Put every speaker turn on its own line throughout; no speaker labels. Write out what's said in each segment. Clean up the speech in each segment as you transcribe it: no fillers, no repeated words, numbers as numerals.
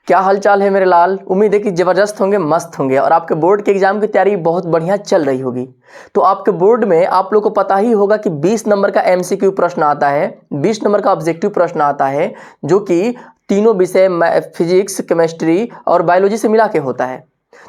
क्या हालचाल है मेरे लाल। उम्मीद है कि ज़बरदस्त होंगे, मस्त होंगे और आपके बोर्ड के एग्जाम की तैयारी बहुत बढ़िया चल रही होगी। तो आपके बोर्ड में आप लोग को पता ही होगा कि 20 नंबर का एमसीक्यू प्रश्न आता है, 20 नंबर का ऑब्जेक्टिव प्रश्न आता है, जो कि तीनों विषय फिजिक्स, केमिस्ट्री और बायोलॉजी से मिला के होता है।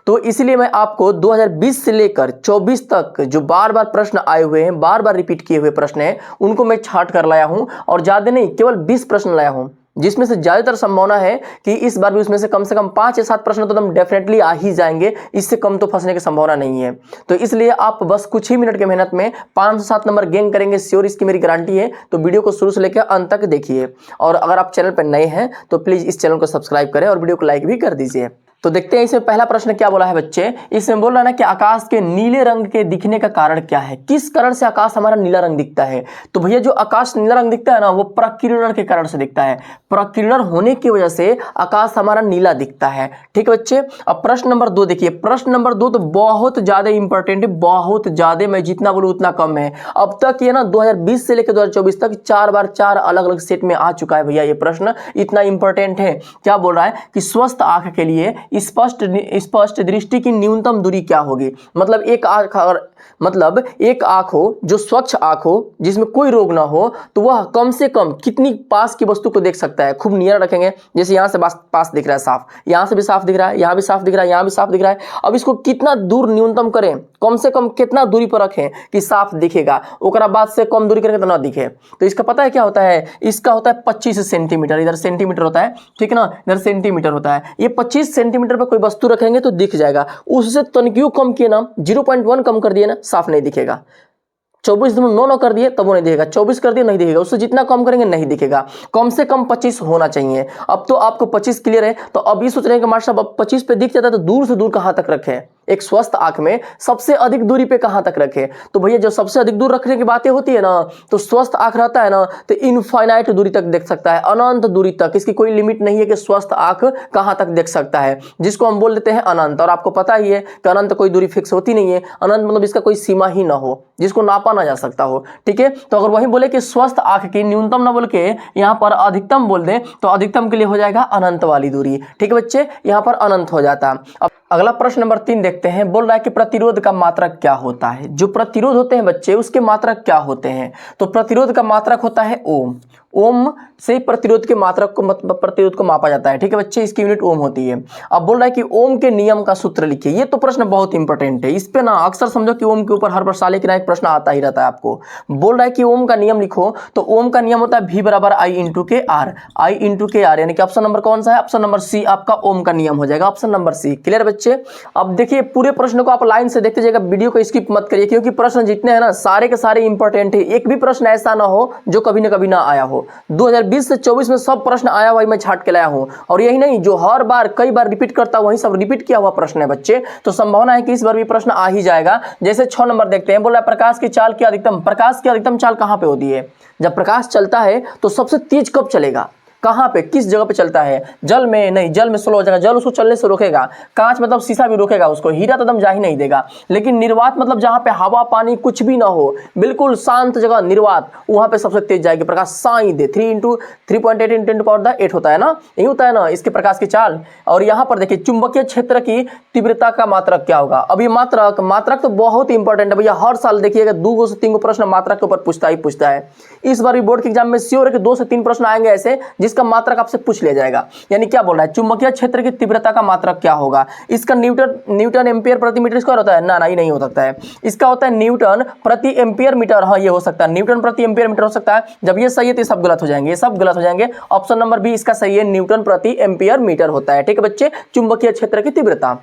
तो इसलिए मैं आपको 2020 से लेकर 24 तक जो बार बार प्रश्न आए हुए हैं, बार बार रिपीट किए हुए प्रश्न हैं, उनको मैं छांट कर लाया हूं और ज़्यादा नहीं, केवल 20 प्रश्न लाया हूं, जिसमें से ज़्यादातर संभावना है कि इस बार भी उसमें से कम 5 या 7 प्रश्न तो एकदम डेफिनेटली आ ही जाएंगे। इससे कम तो फंसने की संभावना नहीं है। तो इसलिए आप बस कुछ ही मिनट की मेहनत में 5 से 7 नंबर गेन करेंगे, श्योर, इसकी मेरी गारंटी है। तो वीडियो को शुरू से लेकर अंत तक देखिए और अगर आप चैनल पर नए हैं तो प्लीज़ इस चैनल को सब्सक्राइब करें और वीडियो को लाइक भी कर दीजिए। तो देखते हैं इसमें पहला प्रश्न क्या बोला है बच्चे। इसमें बोल रहा है ना कि आकाश के नीले रंग के दिखने का कारण क्या है, किस कारण से आकाश हमारा नीला रंग दिखता है। तो भैया जो आकाश नीला रंग दिखता है ना, वो प्रकीर्णन के कारण से दिखता है। प्रकीर्णन होने की वजह से आकाश हमारा नीला दिखता है। ठीक है बच्चे। अब प्रश्न नंबर 2 देखिए। प्रश्न नंबर 2 तो बहुत ज्यादा इंपॉर्टेंट है, बहुत ज्यादा, मैं जितना बोलूं उतना कम है। अब तक ये ना 2020 से लेकर 2024 तक 4 बार 4 अलग अलग सेट में आ चुका है भैया ये प्रश्न, इतना इंपॉर्टेंट है। क्या बोल रहा है कि स्वस्थ आंख के लिए स्पष्ट दृष्टि की न्यूनतम दूरी क्या होगी। मतलब एक आंख हो जो स्वच्छ आंख हो, जिसमें कोई रोग ना हो, तो वह कम से कम कितनी पास की वस्तु को देख सकता है। खूब नियर रखेंगे, जैसे यहां से पास दिख रहा है साफ, यहां से भी साफ दिख रहा है, यहां भी साफ दिख रहा है, यहां भी साफ दिख रहा है। अब इसको कितना दूर न्यूनतम करें, कम से कम कितना दूरी पर रखें कि साफ दिखेगा, ओकरा बाद से कम दूरी करेंगे तो ना दिखे। तो इसका पता है क्या होता है, इसका होता है 25 सेंटीमीटर। इधर सेंटीमीटर होता है, ठीक है ना, इधर सेंटीमीटर होता है। ये 25 सेंटीमीटर पर कोई वस्तु रखेंगे तो दिख जाएगा। उससे तनक्यों कम किए ना, 0.1 कम कर दिए ना, साफ नहीं दिखेगा। 24.99 कर दिए तब वो नहीं दिखेगा, 24 कर दिए नहीं दिखेगा, उससे जितना कम करेंगे नहीं दिखेगा। कम से कम 25 होना चाहिए। अब तो आपको 25 क्लियर है, तो अभी सोच रहे हैं कि मास्टर साहब अब 25 पे दिख जाता है तो दूर से दूर कहां तक रखें, एक स्वस्थ आंख में सबसे अधिक दूरी पे कहां तक रखें। तो भैया जो सबसे अधिक दूर रखने की बातें होती है ना, तो स्वस्थ आंख रहता है ना तो इनफाइनाइट दूरी तक देख सकता है, अनंत दूरी तक। इसकी कोई लिमिट नहीं है कि स्वस्थ आंख कहां तक देख सकता है, जिसको हम बोल देते हैं अनंत। और आपको पता ही है कि अनंत कोई दूरी फिक्स होती नहीं है, अनंत मतलब इसका कोई सीमा ही ना हो, जिसको नापा ना जा सकता हो। ठीक है। तो अगर वही बोले कि स्वस्थ आंख की न्यूनतम ना बोल के यहां पर अधिकतम बोल दें, तो अधिकतम के लिए हो जाएगा अनंत वाली दूरी। ठीक है बच्चे, यहां पर अनंत हो जाता। अब अगला प्रश्न नंबर 3 देखते हैं। बोल रहा है कि प्रतिरोध का मात्रक क्या होता है। जो प्रतिरोध होते हैं बच्चे, उसके मात्रक क्या होते हैं। तो प्रतिरोध का मात्रक होता है ओम। ओम से प्रतिरोध के मात्रक को प्रतिरोध को मापा जाता है। ठीक है बच्चे, इसकी यूनिट ओम होती है। अब बोल रहा है कि ओम के नियम का सूत्र लिखिए। ये तो प्रश्न बहुत इंपॉर्टेंट है, इस पे ना अक्सर समझो कि ओम के ऊपर हर साल के ना एक प्रश्न आता ही रहता है आपको। बोल रहा है कि ओम का नियम लिखो, तो ओम का नियम होता है V बराबर I इंटू के आर। I इंटू के आर, यानी कि ऑप्शन नंबर कौन सा है, ऑप्शन नंबर सी आपका ओम का नियम हो जाएगा, ऑप्शन नंबर सी। क्लियर बच्चे। अब देखिए पूरे प्रश्न को आप लाइन से देखते जाइएगा, वीडियो को स्किप मत करिए, क्योंकि प्रश्न जितने हैं ना सारे के सारे इंपॉर्टेंट है। एक भी प्रश्न ऐसा ना हो जो कभी ना कभी ना आया हो। 2020 से 24 में सब प्रश्न आया हुआ मैं छाट के लाया हूं, और यही नहीं, जो हर बार कई बार रिपीट करता हूं वही सब रिपीट किया हुआ प्रश्न है बच्चे। तो संभावना है कि इस बार भी प्रश्न आ ही जाएगा। जैसे 6 नंबर देखते हैं। बोल रहा है प्रकाश की चाल की अधिकतम, प्रकाश की अधिकतम चाल कहां पे होती है। जब प्रकाश चलता है तो सबसे तेज कब चलेगा, कहां पे, किस जगह पे चलता है। जल में नहीं, जल में स्लो हो जाएगा, जल उसको चलने से रोकेगा। कांच मतलब शीशा भी रोकेगा उसको, हीरा तो एकदम जा ही नहीं देगा। लेकिन निर्वात मतलब जहां पे हवा पानी कुछ भी ना हो, बिल्कुल शांत जगह निर्वात, वहां पे सबसे तेज जाएगी प्रकाश। साई दे 3.8 × 10⁸ होता है ना, यही होता है ना इसके प्रकाश की चाल। और यहां पर देखिए चुंबकीय क्षेत्र की तीव्रता का मात्रक क्या होगा। अब ये मात्रक तो बहुत इंपॉर्टेंट है भैया, हर साल देखिएगा 2 से 3 प्रश्न मात्रक के ऊपर पूछता है। इस बार भी बोर्ड के एग्जाम में श्योर है कि 2 से 3 प्रश्न आएंगे ऐसे जिसका मात्रक आपसे पूछ लिया जाएगा। यानी क्या बोल रहा है, चुंबकीय क्षेत्र की तीव्रता का मात्रक क्या होगा। इसका न्यूटन एम्पियर प्रति मीटर स्क्वायर होता है ना, ये नहीं हो सकता है। इसका होता है न्यूटन प्रति एम्पियर मीटर। हाँ ये हो सकता है, न्यूटन प्रति एम्पियर मीटर हो सकता है। जब ये सही है तो ये सब गलत हो जाएंगे, ये सब गलत हो जाएंगे। ऑप्शन नंबर बी इसका सही है, न्यूटन प्रति एम्पियर मीटर होता है। ठीक है बच्चे, चुंबकीय क्षेत्र की तीव्रता।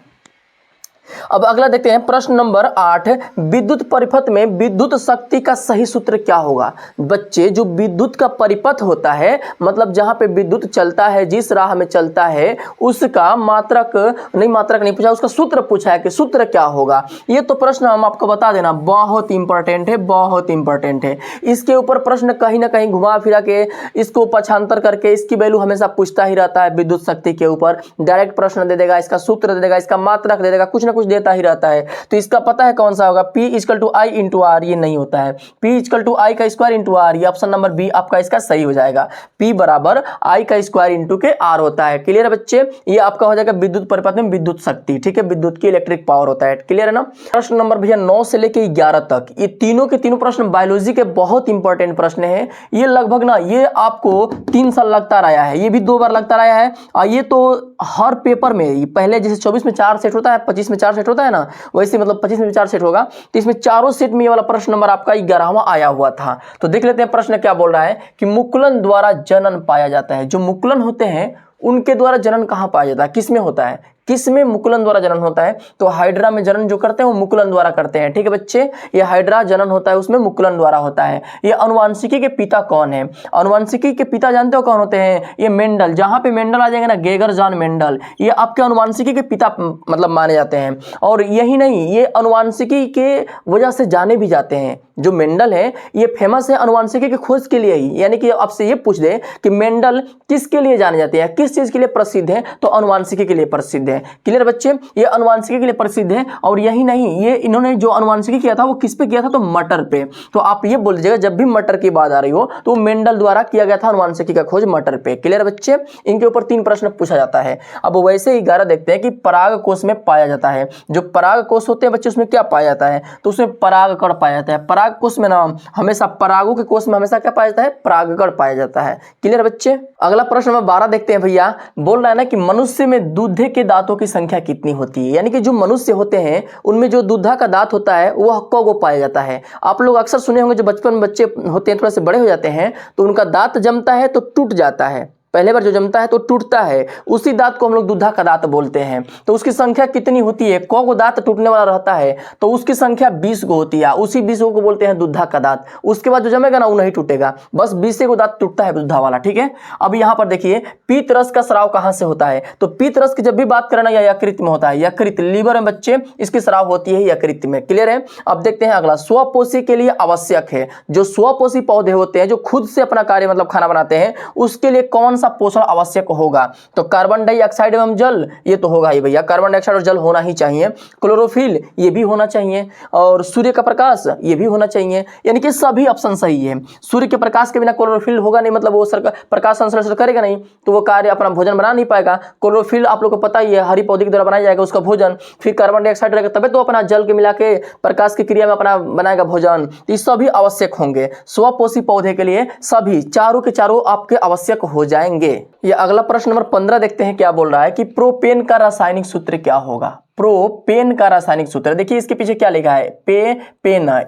अब अगला देखते हैं प्रश्न नंबर 8। विद्युत परिपथ में विद्युत शक्ति का सही सूत्र क्या होगा। बच्चे जो विद्युत का परिपथ होता है, मतलब जहां पे विद्युत चलता है, जिस राह में चलता है, उसका मात्रक नहीं पूछा, उसका सूत्र पूछा है कि सूत्र क्या होगा। ये तो प्रश्न हम आपको बता देना बहुत इंपॉर्टेंट है, बहुत इंपॉर्टेंट है। इसके ऊपर प्रश्न कहीं ना कहीं घुमा फिरा के, इसको पक्षांतर करके इसकी वैल्यू हमेशा पूछता ही रहता है। विद्युत शक्ति के ऊपर डायरेक्ट प्रश्न दे देगा, इसका सूत्र दे देगा, इसका मात्रक दे देगा, कुछ ना कुछ देता ही रहता है। तो इसका पता है कौन सा होगा, P equal to I into R, ये नहीं होता है। P इक्वल टू आई का स्क्वायर इंटू आर, ये ऑप्शन नंबर बी आपका इसका सही हो जाएगा। P बराबर आई का स्क्वायर इंटू के आर होता है। क्लियर है बच्चे, ये आपका हो जाएगा विद्युत परिपथ में विद्युत शक्ति, ठीक है, विद्युत की इलेक्ट्रिक पावर होता है। क्लियर है ना। प्रश्न नंबर भैया 9 से लेके 11 तक, ये तीनों के तीनों प्रश्न बायोलॉजी के बहुत इंपॉर्टेंट प्रश्न है। ये लगभग ना ये आपको 3 साल लगता रहा है, ये भी 2 बार लगता रहा है। और ये तो हर पेपर में, पहले जैसे 24 में 4 सेट होता है, 25 में 4 सेट होता है ना, वैसे मतलब 25 में 4 सेट होगा। तो इसमें चारों सेट में ये वाला प्रश्न नंबर आपका 11वां आया हुआ था। तो देख लेते हैं प्रश्न क्या बोल रहा है कि मुकुलन द्वारा जनन पाया जाता है। जो मुकुलन होते हैं उनके द्वारा जनन कहाँ पाया जाता है, किस में होता है, किस में मुकुलन द्वारा जनन होता है? तो हाइड्रा में जनन जो करते हैं वो मुकुलन द्वारा करते हैं। ठीक है बच्चे, ये हाइड्रा जनन होता है उसमें मुकुलन द्वारा होता है। ये अनुवांशिकी के पिता कौन है? अनुवांशिकी के पिता जानते हो कौन होते हैं? ये मेंडल। जहां पे मेंडल आ जाएंगे ना, गेगर जॉन मेंडल, ये आपके अनुवांशिकी के पिता मतलब माने जाते हैं। और यही नहीं, ये अनुवांशिकी के वजह से जाने भी जाते हैं। जो मेंडल है ये फेमस है अनुवांशिकी की खोज के लिए ही। यानी कि आपसे ये पूछ दे कि मेंडल किसके लिए जाने जाते हैं, किस चीज के लिए प्रसिद्ध है, तो अनुवांशिकी के लिए प्रसिद्ध है। क्लियर बच्चे, ये अनुवांशिकी के लिए प्रसिद्ध है। और यही नहीं, ये इन्होंने जो अनुवांशिकी किया था वो किस पे किया था? तो मटर पे। तो आप ये बोल दीजिएगा जब भी मटर की बात आ रही हो तो मेंडल द्वारा किया गया था अनुवांशिकी का खोज मटर पे। क्लियर बच्चे, इनके ऊपर 3 प्रश्न पूछा जाता है। अब वैसे ही 11 देखते हैं कि पराग कोश में पाया जाता है। जो पराग कोश होते हैं बच्चे उसमें क्या पाया जाता है? तो उसमें परागकण पाया जाता है। पराग कोश में ना हमेशा, परागों के कोश में हमेशा क्या पाया जाता है? परागकण पाया जाता है। क्लियर बच्चे, अगला प्रश्न नंबर 12 देखते हैं भैया। बोल रहा है ना कि मनुष्य में दूधे के दांतों की संख्या कितनी होती है? यानी कि जो मनुष्य होते हैं उनमें जो दूधा का दांत होता है वह को पाया जाता है। आप लोग अक्सर सुने होंगे जो बचपन में बच्चे होते हैं थोड़ा से बड़े हो जाते हैं तो उनका दांत जमता है तो टूट जाता है। पहले बार जो जमता है तो टूटता है, उसी दांत को हम लोग दूधा का दांत बोलते हैं। तो उसकी संख्या कितनी होती है? को दांत टूटने वाला रहता है तो उसकी संख्या 20 को होती है। उसी 20 को बोलते हैं दूधा का दांत। उसके बाद जो जमेगा ना वो नहीं टूटेगा, बस 20 को दांत टूटता है दूधा वाला। ठीक है, अब यहाँ पर देखिए पीत रस का स्राव कहाँ से होता है? तो पीत रस की जब भी बात करना या यकृत में होता है। यकृत, लीवर में बच्चे इसकी स्राव होती है यकृत में। क्लियर है। अब देखते हैं अगला, स्वपोषी के लिए आवश्यक है। जो स्वपोषी पौधे होते हैं जो खुद से अपना कार्य मतलब खाना बनाते हैं, उसके लिए कौन पोषण आवश्यक होगा? तो कार्बन डाइऑक्साइड एवं जल, ये तो होगा ही भैया, कार्बन डाइऑक्साइड और जल होना ही चाहिए। क्लोरोफिल ये भी होना चाहिए, और सूर्य का प्रकाश ये भी होना चाहिए। यानी कि सभी ऑप्शन सही है। सूर्य के प्रकाश के बिना क्लोरोफिल होगा नहीं, मतलब वो प्रकाश संश्लेषण करेगा नहीं तो वो कार्य अपना भोजन बना नहीं पाएगा। क्लोरोफिल आप लोग को पता ही है, हरी पौधे के द्वारा बनाया जाएगा उसका भोजन। फिर कार्बन डाइऑक्साइड रहेगा तभी तो अपना जल के मिला के प्रकाश की क्रिया में अपना बनाएगा भोजन। ये सभी आवश्यक होंगे। स्वपोषी पौधे के लिए सभी चारों के चारों आपके आवश्यक हो जाएंगे। ये अगला प्रश्न नंबर 15 देखते हैं क्या बोल रहा है कि प्रोपेन का रासायनिक सूत्र क्या होगा? प्रोपेन का रासायनिक सूत्र देखिए, इसके पीछे क्या लिखा है? पेन,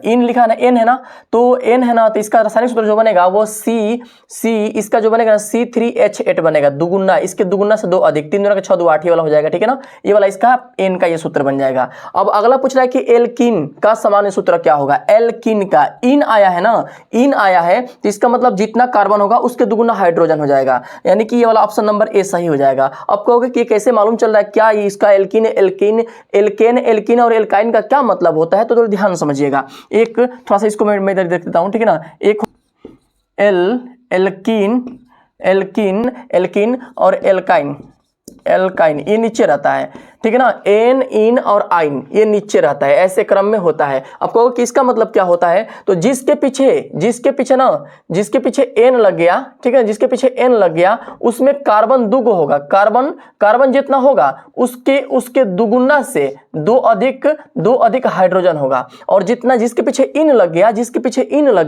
इन लिखा है ना, एन है ना, तो एन है ना, तो इसका रासायनिक सूत्र जो बनेगा वो सी इसका जो बनेगा C3H8 बनेगा। दुगुना, इसके दुगुना से 2 अधिक, 3 दूना का 6 2 8 वाला हो जाएगा। ठीक है ना, ये वाला इसका एन का ये सूत्र बन जाएगा। अब अगला पूछ रहा है कि एल्कीन का सामान्य सूत्र क्या होगा? एल्कीन का इन आया है ना, इन आया है तो इसका मतलब जितना कार्बन होगा उसके दुगुना हाइड्रोजन हो जाएगा। यानी कि ये वाला ऑप्शन नंबर ए सही हो जाएगा। अब कहोगे कि कैसे मालूम चल रहा है, क्या इसका एल्कीन और एल्काइन का क्या मतलब होता है? तो थोड़ा ध्यान समझिएगा। एक थोड़ा सा इसको मैं इधर देख देता हूं। ठीक है ना, एक एल्कीन और एल्काइन ये नीचे रहता है। ठीक है ना, एन, इन और आइन ये नीचे रहता है, ऐसे क्रम में होता है। अब कहो कि इसका मतलब क्या होता है? तो जिसके पीछे एन लग गया, ठीक है, जिसके पीछे एन लग गया उसमें कार्बन दुगो होगा। कार्बन जितना होगा उसके दुगुना से 2 अधिक हाइड्रोजन होगा। और जितना जिसके पीछे इन लग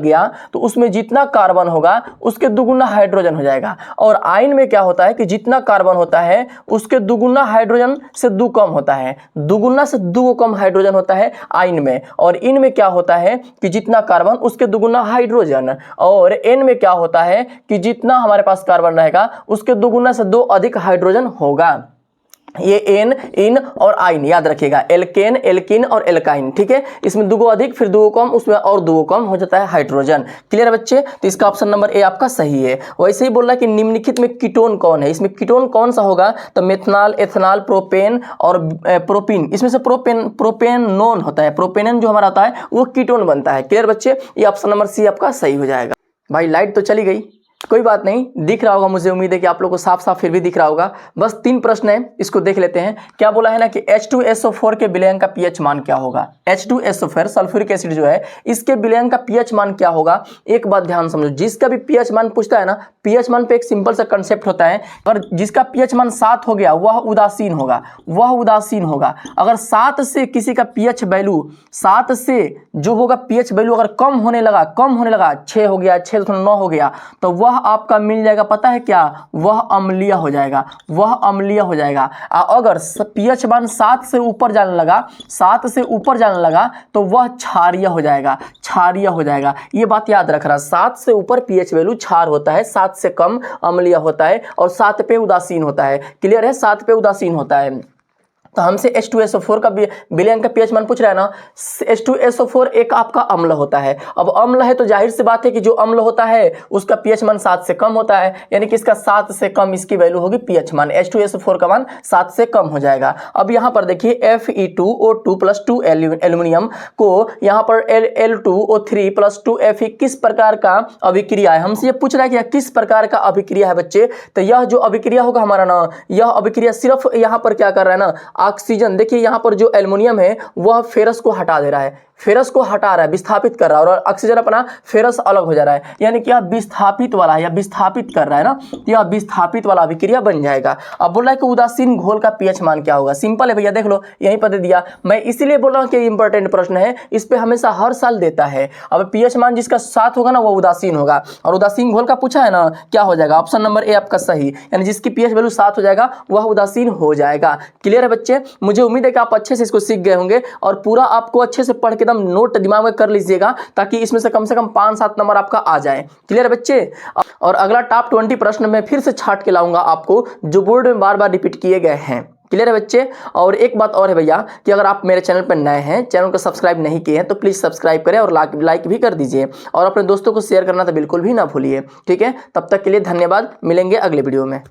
गया तो उसमें जितना कार्बन होगा उसके दुगुना हाइड्रोजन हो जाएगा। और आइन में क्या होता है कि जितना कार्बन होता है उसके दुगुना हाइड्रोजन से 2 कम होता है, दुगुना से 2 कम हाइड्रोजन होता है आइन में। और इन में क्या होता है कि जितना कार्बन उसके दुगुना हाइड्रोजन। और एन में क्या होता है कि जितना हमारे पास कार्बन रहेगा उसके दुगुना से 2 अधिक हाइड्रोजन होगा। ये एन, इन और आइन याद रखिएगा, एल्कीन और एल्काइन। ठीक है, इसमें 2 अधिक फिर 2 कम, उसमें और 2 कम हो जाता है हाइड्रोजन। क्लियर बच्चे, तो इसका ऑप्शन नंबर ए आपका सही है। वैसे ही बोल रहा है कि निम्नलिखित में कीटोन कौन है? इसमें कीटोन कौन सा होगा? तो मेथनॉल, एथनॉल, प्रोपेन और प्रोपीन। इसमें से प्रोपेनोन होता है, प्रोपेनन जो हमारा होता है वो कीटोन बनता है। क्लियर बच्चे, ये ऑप्शन नंबर सी आपका सही हो जाएगा। भाई लाइट तो चली गई, कोई बात नहीं, दिख रहा होगा, मुझे उम्मीद है कि आप लोग को साफ साफ फिर भी दिख रहा होगा। बस 3 प्रश्न है, इसको देख लेते हैं। क्या बोला है ना कि H2SO4 के विलयन का पीएच मान क्या होगा। H2SO4 सल्फ्यूरिक एसिड जो है, इसके विलयन का पीएच मान क्या होगा। एक बात ध्यान समझो, जिसका भी पीएच मान पूछता है ना, पीएच मान पे एक सिंपल सा कंसेप्ट होता है, अगर जिसका पीएच मान 7 हो गया वह उदासीन होगा, वह उदासीन होगा। अगर 7 से किसी का पीएच वैल्यू, 7 से जो होगा पीएच वैल्यू अगर कम होने लगा, 6 हो गया, 6.9 हो गया, तो वह आपका मिल जाएगा, पता है क्या, वह अम्लीय हो जाएगा, वह अम्लीय हो जाएगा। अगर पीएच मान 7 से ऊपर जाने लगा, 7 से ऊपर जाने लगा, तो वह क्षारीय हो जाएगा, क्षारीय हो जाएगा। ये बात याद रखना, 7 से ऊपर पीएच वैल्यू क्षार होता है, 7 से कम अम्लीय होता है, और 7 पे उदासीन होता है। क्लियर है, 7 पे उदासीन होता है। तो हमसे H2SO4 का विलयन का पीएच मान पूछ रहा है ना। H2SO4 एक आपका अम्ल होता है। अब अम्ल है तो जाहिर सी बात है कि जो अम्ल होता है उसका पीएच मान 7 से कम होता है, यानी कि इसका 7 से कम इसकी वैल्यू होगी पीएच मान, H2SO4 का मान 7 से कम हो जाएगा। अब यहाँ पर देखिए Fe2O2+2 एल्यूमिनियम को यहाँ पर L2O3+2Fe किस प्रकार का अभिक्रिया है, हमसे ये पूछ रहा है कि किस प्रकार का अभिक्रिया है बच्चे। तो यह जो अभिक्रिया होगा हमारा ना, यह अभिक्रिया सिर्फ यहाँ पर क्या कर रहा है ना, ऑक्सीजन, देखिए यहाँ पर जो एल्युमिनियम है वह फेरस को हटा दे रहा है, फेरस को हटा रहा है, विस्थापित कर रहा है, और ऑक्सीजन अपना फेरस अलग हो जा रहा है, यानी कि यह विस्थापित वाला है, या विस्थापित कर रहा है ना, यह विस्थापित वाला अभिक्रिया बन जाएगा। अब बोल रहा है कि उदासीन घोल का पीएच मान क्या होगा। सिंपल है भैया, देख लो यहीं पर दे दिया। मैं इसीलिए बोल रहा हूँ कि इंपॉर्टेंट प्रश्न है, इस पे हमेशा हर साल देता है। अब पीएच मान जिसका 7 होगा ना वो उदासीन होगा, और उदासीन घोल का पूछा है ना, क्या हो जाएगा, ऑप्शन नंबर ए आपका सही, यानी जिसकी पीएच वैल्यू 7 हो जाएगा वह उदासीन हो जाएगा। क्लियर है बच्चे, मुझे उम्मीद है कि आप अच्छे से इसको सीख गए होंगे, और पूरा आपको अच्छे से पढ़ के एकदम नोट दिमाग में कर लीजिएगा, ताकि इसमें से कम 5-7 नंबर आपका आ जाए। क्लियर है बच्चे। और अगला टॉप 20 प्रश्न में फिर से छाट के लाऊंगा आपको, जो बोर्ड में बार बार रिपीट किए गए हैं। क्लियर है बच्चे। और एक बात और है भैया कि अगर आप मेरे चैनल पर नए हैं, चैनल को सब्सक्राइब नहीं किए हैं, तो प्लीज़ सब्सक्राइब करें और लाइक भी कर दीजिए, और अपने दोस्तों को शेयर करना तो बिल्कुल भी ना भूलिए। ठीक है, तब तक के लिए धन्यवाद, मिलेंगे अगले वीडियो में।